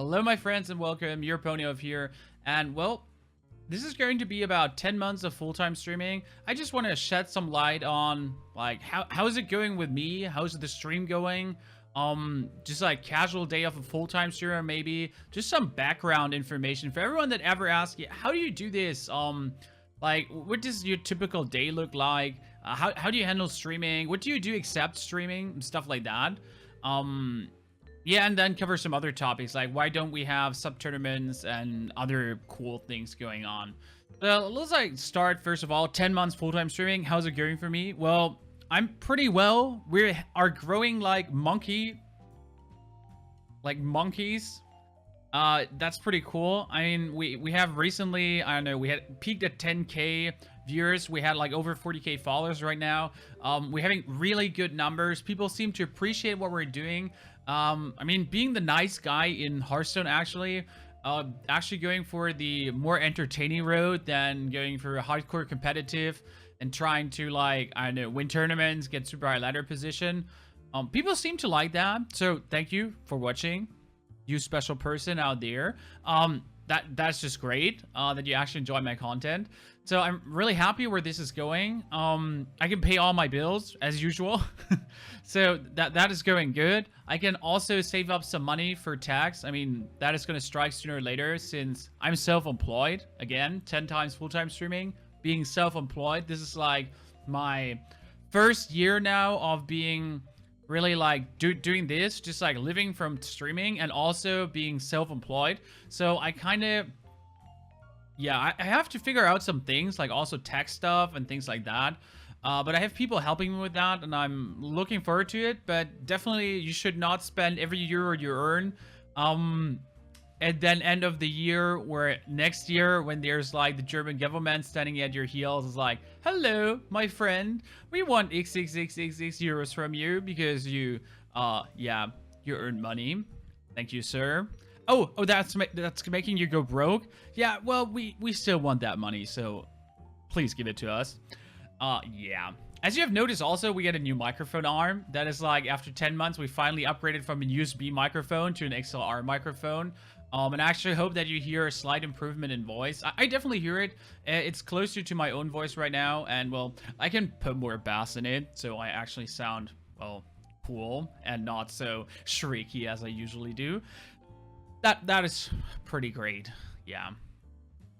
Hello, my friends, and welcome. Your Ponyo here. And, well, this is going to be about 10 months of full-time streaming. I just want to shed some light on, like, how is it going with me? How's the stream going? Just like casual day of a full-time streamer, maybe. Just some background information for everyone that ever asks, how do you do this? Like, what does your typical day look like? How do you handle streaming? What do you do except streaming? Stuff like that. Yeah, and then cover some other topics, like why don't we have sub-tournaments and other cool things going on. Well, let's like start first of all, 10 months full-time streaming. How's it going for me? Well, I'm pretty well. We are growing like monkeys. That's pretty cool. I mean, we have recently, I don't know, we had peaked at 10K viewers. We had like over 40K followers right now. We're having really good numbers. People seem to appreciate what we're doing. I mean, being the nice guy in Hearthstone, actually going for the more entertaining road than going for a hardcore competitive and trying to, like, I don't know, win tournaments, get super high ladder position. People seem to like that. So thank you for watching, you special person out there. That's just great that you actually enjoy my content. So I'm really happy where this is going. I can pay all my bills as usual. So that is going good. I can also save up some money for tax. I mean, that is going to strike sooner or later since I'm self-employed. Again, 10 times full-time streaming, being self-employed. This is like my first year now of being really like doing this, just like living from streaming and also being self-employed. So I kind of, yeah, I have to figure out some things, like also tech stuff and things like that. But I have people helping me with that, and I'm looking forward to it. But definitely, you should not spend every euro you earn. And then end of the year, or next year, when there's like the German government standing at your heels, is like, hello, my friend, we want XXXXX euros from you because you, yeah, you earn money. Thank you, sir. Oh, that's making you go broke. Yeah, well, we still want that money, so please give it to us. Yeah. As you have noticed, also, we get a new microphone arm. That is like, after 10 months, we finally upgraded from a USB microphone to an XLR microphone. And I actually hope that you hear a slight improvement in voice. I definitely hear it. It's closer to my own voice right now. And, well, I can put more bass in it. So I actually sound, well, cool and not so shrieky as I usually do. That is pretty great. Yeah.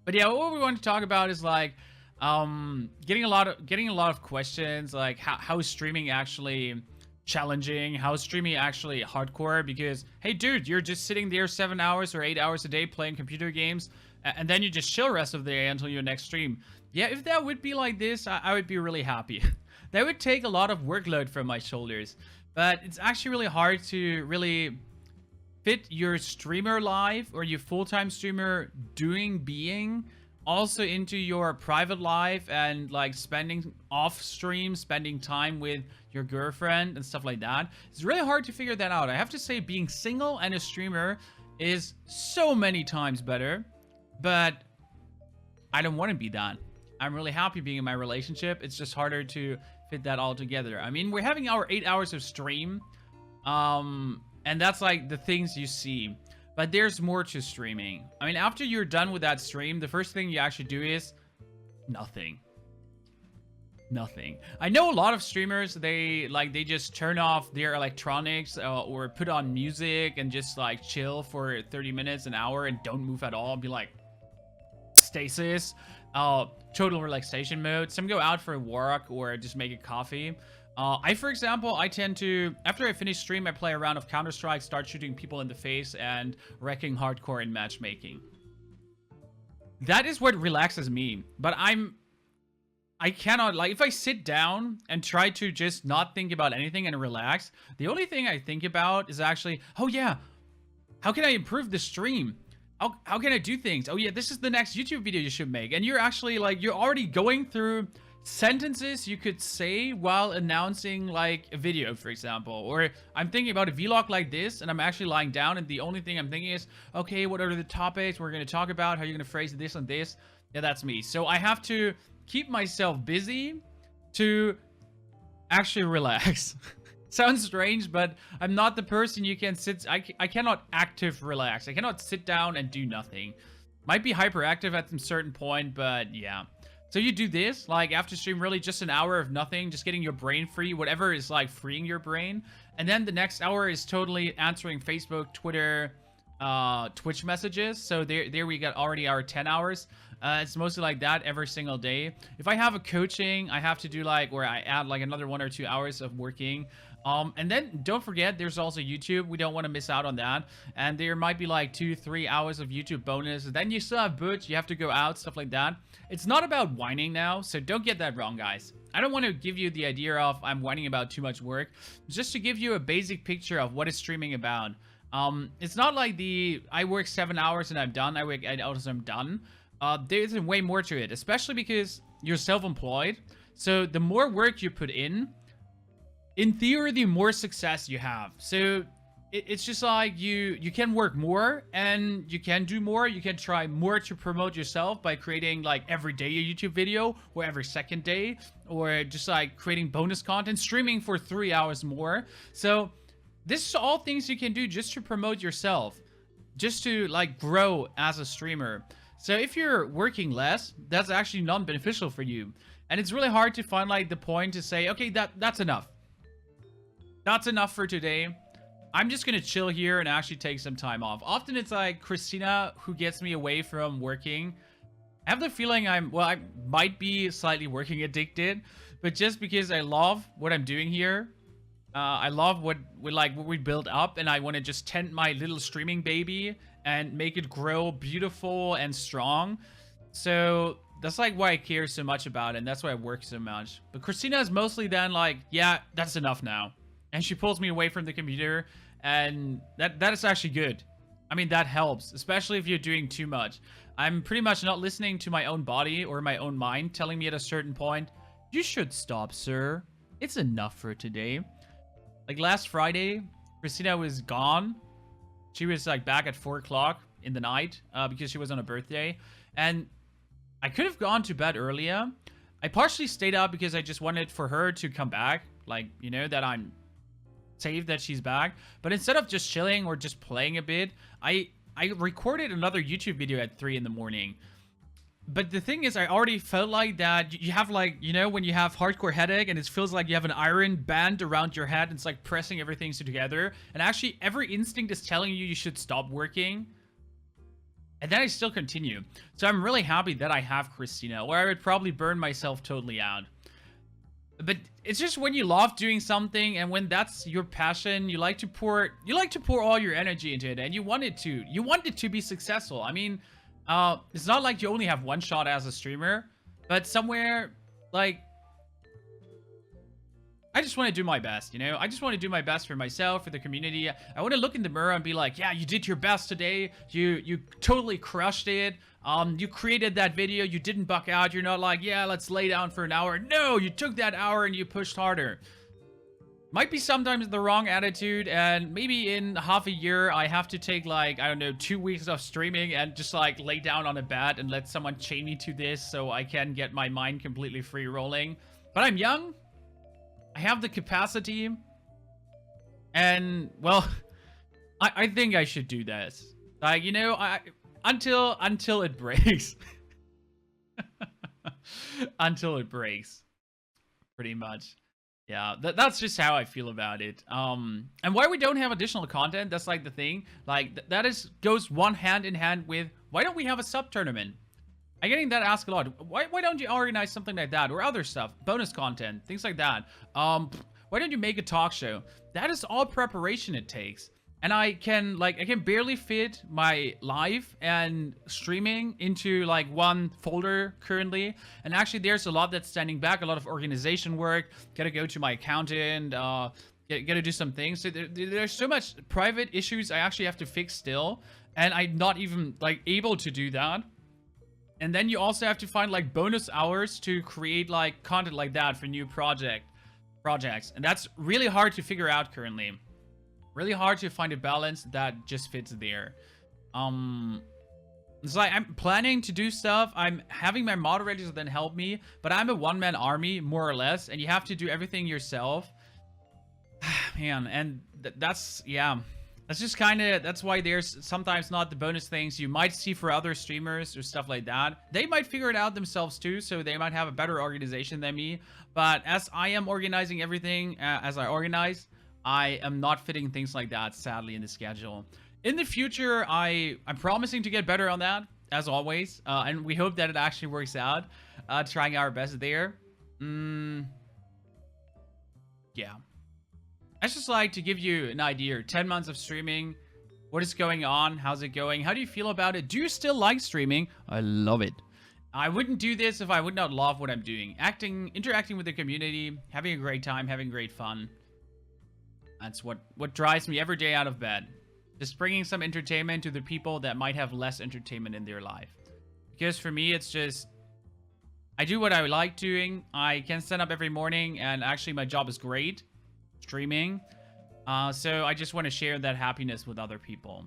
But yeah, what we want to talk about is like, getting a lot of questions, like how is streaming actually challenging, how is streaming actually hardcore, because hey dude, you're just sitting there 7 hours or 8 hours a day playing computer games and then you just chill rest of the day until your next stream. Yeah, if that would be like this, I would be really happy. That would take a lot of workload from my shoulders, but it's actually really hard to really fit your streamer life or your full-time streamer being also into your private life and like spending off stream, spending time with your girlfriend and stuff like that. It's really hard to figure that out. I have to say, being single and a streamer is so many times better, but I don't want to be that. I'm really happy being in my relationship. It's just harder to fit that all together. I mean, we're having our 8 hours of stream, and that's like the things you see. But there's more to streaming. I mean, after you're done with that stream, the first thing you actually do is nothing. Nothing. I know a lot of streamers, they just turn off their electronics or put on music and just like chill for 30 minutes, an hour, and don't move at all. Be like stasis, total relaxation mode. Some go out for a walk or just make a coffee. For example, I tend to, after I finish stream, I play a round of Counter-Strike, start shooting people in the face, and wrecking hardcore in matchmaking. That is what relaxes me. But I cannot, like, if I sit down and try to just not think about anything and relax, the only thing I think about is actually, oh yeah, how can I improve the stream? How can I do things? Oh yeah, this is the next YouTube video you should make. And you're actually, like, you're already going through sentences you could say while announcing like a video, for example. Or I'm thinking about a vlog like this and I'm actually lying down and the only thing I'm thinking is, okay, what are the topics we're going to talk about? How are you going to phrase this and this? Yeah, that's me. So I have to keep myself busy to actually relax. Sounds strange, but I'm not the person you can sit. I cannot active relax. I cannot sit down and do nothing. Might be hyperactive at some certain point, but yeah. So you do this, like after stream, really just an hour of nothing, just getting your brain free, whatever is like freeing your brain. And then the next hour is totally answering Facebook, Twitter, Twitch messages. So there we got already our 10 hours. It's mostly like that every single day. If I have a coaching, I have to do like where I add like another 1 or 2 hours of working. And then don't forget, there's also YouTube. We don't want to miss out on that. And there might be like 2-3 hours of YouTube bonus. Then you still have Butch. You have to go out, stuff like that. It's not about whining now, so don't get that wrong, guys. I don't want to give you the idea of I'm whining about too much work. Just to give you a basic picture of what is streaming about. It's not like I work 7 hours and I'm done. I work 8 hours and I'm done. There's way more to it, especially because you're self-employed. So the more work you put in theory, the more success you have. So it's just like you can work more and you can do more. You can try more to promote yourself by creating like every day a YouTube video or every second day, or just like creating bonus content, streaming for 3 hours more. So this is all things you can do just to promote yourself, just to like grow as a streamer. So if you're working less, that's actually non-beneficial for you. And it's really hard to find like the point to say, okay, that's enough. That's enough for today. I'm just gonna chill here and actually take some time off. Often it's like Kristina who gets me away from working. I have the feeling I might be slightly working addicted, but just because I love what I'm doing here, I love what we built up, and I want to just tend my little streaming baby and make it grow beautiful and strong. So that's like why I care so much about it, and that's why I work so much. But Kristina is mostly then like, yeah, that's enough now. And she pulls me away from the computer, and that is actually good. I mean, that helps, especially if you're doing too much. I'm pretty much not listening to my own body or my own mind telling me at a certain point, you should stop, sir. It's enough for today. Like last Friday, Kristina was gone. She was like back at 4 o'clock in the night because she was on a birthday. And I could have gone to bed earlier. I partially stayed up because I just wanted for her to come back. Like, you know, that I'm safe that she's back. But instead of just chilling or just playing a bit, I recorded another YouTube video at 3 in the morning. But the thing is, I already felt like that you have like, you know, when you have hardcore headache and it feels like you have an iron band around your head, and it's like pressing everything together. And actually every instinct is telling you should stop working. And then I still continue. So I'm really happy that I have Kristina, or I would probably burn myself totally out. But it's just when you love doing something and when that's your passion, you like to pour all your energy into it, and you want it to be successful. I mean, it's not like you only have one shot as a streamer, but somewhere like I just want to do my best, you know? I just want to do my best for myself, for the community. I want to look in the mirror and be like, yeah, you did your best today. You totally crushed it. You created that video. You didn't buck out. You're not like, yeah, let's lay down for an hour. No, you took that hour and you pushed harder. Might be sometimes the wrong attitude, and maybe in half a year I have to take like, I don't know, 2 weeks of streaming and just like lay down on a bed and let someone chain me to this so I can get my mind completely free rolling. But I'm young. I have the capacity, and well, I think I should do this. Like, you know, until it breaks. Until it breaks, pretty much. Yeah, that's just how I feel about it. And why we don't have additional content, that's like the thing. Like, goes hand in hand with, why don't we have a sub tournament? I'm getting that asked a lot. Why don't you organize something like that, or other stuff, bonus content, things like that? Why don't you make a talk show? That is all preparation it takes. And I can barely fit my live and streaming into like one folder currently. And actually there's a lot that's standing back, a lot of organization work. Gotta go to my accountant, gotta do some things. So there's so much private issues I actually have to fix still. And I'm not even like able to do that. And then you also have to find like bonus hours to create like content like that for new projects. And that's really hard to figure out currently. Really hard to find a balance that just fits there. It's like I'm planning to do stuff. I'm having my moderators then help me, but I'm a one-man army more or less, and you have to do everything yourself. Man, and that's, yeah. That's just kind of, that's why there's sometimes not the bonus things you might see for other streamers or stuff like that. They might figure it out themselves too, so they might have a better organization than me. But as I am organizing everything as I organize, I am not fitting things like that, sadly, in the schedule. In the future, I'm promising to get better on that, as always. And we hope that it actually works out. Trying our best there. Yeah. I just like to give you an idea. 10 months of streaming. What is going on? How's it going? How do you feel about it? Do you still like streaming? I love it. I wouldn't do this if I would not love what I'm doing. Interacting with the community, having a great time, having great fun. That's what drives me every day out of bed. Just bringing some entertainment to the people that might have less entertainment in their life. Because for me, it's just, I do what I like doing. I can stand up every morning, and actually my job is great. Streaming. So I just want to share that happiness with other people.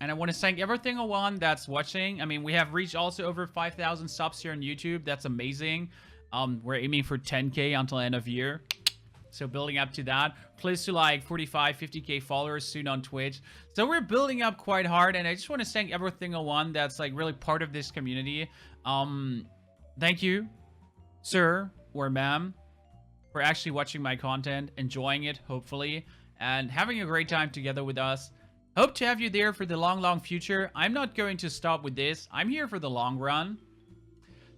And I want to thank every single one that's watching. I mean, we have reached also over 5,000 subs here on YouTube. That's amazing. We're aiming for 10K until end of year. So building up to that. Close to like 45, 50K followers soon on Twitch. So we're building up quite hard. And I just want to thank every single one that's like really part of this community. Thank you, sir or ma'am, for actually watching my content, enjoying it, hopefully, and having a great time together with us. Hope to have you there for the long, long future. I'm not going to stop with this. I'm here for the long run.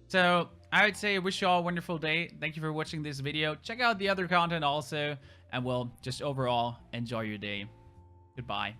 So I would say I wish you all a wonderful day. Thank you for watching this video. Check out the other content also, and we'll just overall enjoy your day. Goodbye.